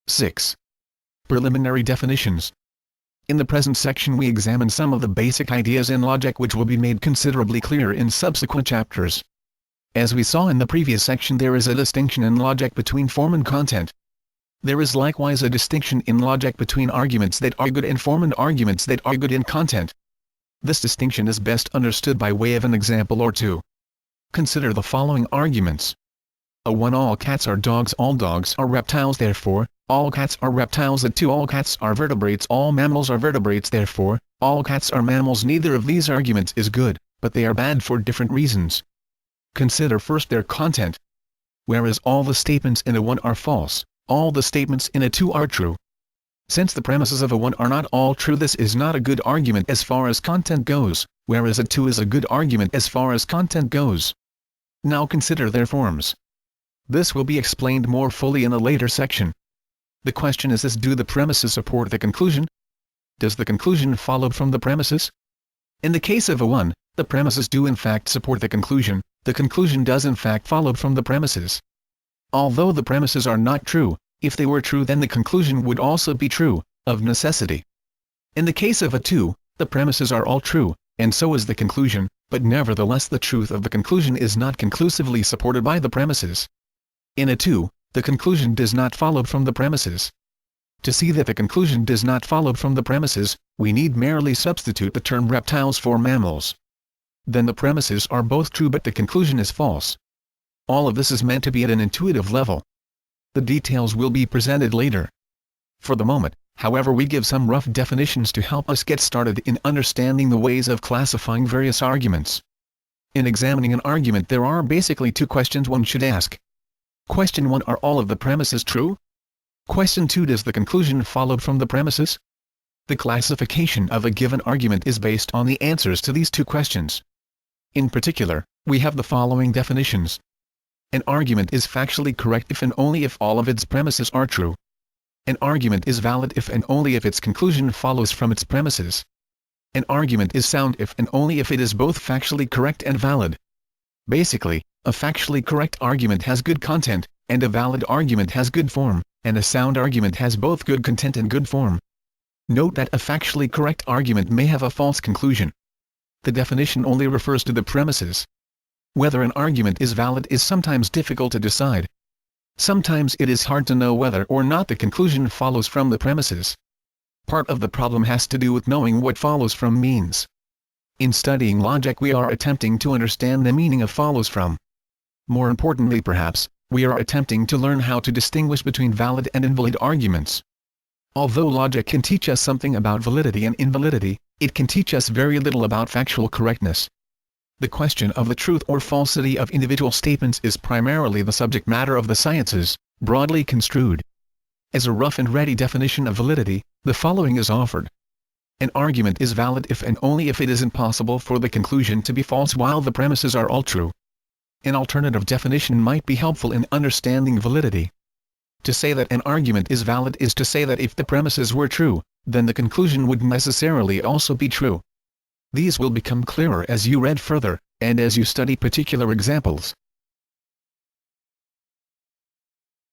6. Preliminary definitions. In the present section we examine some of the basic ideas in logic which will be made considerably clearer in subsequent chapters. As we saw in the previous section, there is a distinction in logic between form and content. There is likewise a distinction in logic between arguments that are good in form and arguments that are good in content. This distinction is best understood by way of an example or two. Consider the following arguments. A 1. All cats are dogs are reptiles, therefore, all cats are reptiles. A 2. All cats are vertebrates, all mammals are vertebrates, therefore, all cats are mammals. Neither of these arguments is good, but they are bad for different reasons. Consider first their content. Whereas all the statements in a 1 are false, all the statements in a 2 are true. Since the premises of a 1 are not all true, this is not a good argument as far as content goes, whereas a 2 is a good argument as far as content goes. Now consider their forms. This will be explained more fully in a later section. The question is this: do the premises support the conclusion? Does the conclusion follow from the premises? In the case of a 1, the premises do in fact support the conclusion does in fact follow from the premises. Although the premises are not true, if they were true then the conclusion would also be true, of necessity. In the case of a 2, the premises are all true, and so is the conclusion, but nevertheless the truth of the conclusion is not conclusively supported by the premises. In a 2, the conclusion does not follow from the premises. To see that the conclusion does not follow from the premises, we need merely substitute the term reptiles for mammals. Then the premises are both true but the conclusion is false. All of this is meant to be at an intuitive level. The details will be presented later. For the moment, however, we give some rough definitions to help us get started in understanding the ways of classifying various arguments. In examining an argument, there are basically 2 questions one should ask. Question 1: are all of the premises true? Question 2: does the conclusion follow from the premises? The classification of a given argument is based on the answers to these 2 questions. In particular, we have the following definitions. An argument is factually correct if and only if all of its premises are true. An argument is valid if and only if its conclusion follows from its premises. An argument is sound if and only if it is both factually correct and valid. Basically, a factually correct argument has good content, and a valid argument has good form, and a sound argument has both good content and good form. Note that a factually correct argument may have a false conclusion. The definition only refers to the premises. Whether an argument is valid is sometimes difficult to decide. Sometimes it is hard to know whether or not the conclusion follows from the premises. Part of the problem has to do with knowing what follows from means. In studying logic, we are attempting to understand the meaning of follows from. More importantly perhaps, we are attempting to learn how to distinguish between valid and invalid arguments. Although logic can teach us something about validity and invalidity, it can teach us very little about factual correctness. The question of the truth or falsity of individual statements is primarily the subject matter of the sciences, broadly construed. As a rough and ready definition of validity, the following is offered. An argument is valid if and only if it is impossible for the conclusion to be false while the premises are all true. An alternative definition might be helpful in understanding validity. To say that an argument is valid is to say that if the premises were true, then the conclusion would necessarily also be true. These will become clearer as you read further, and as you study particular examples.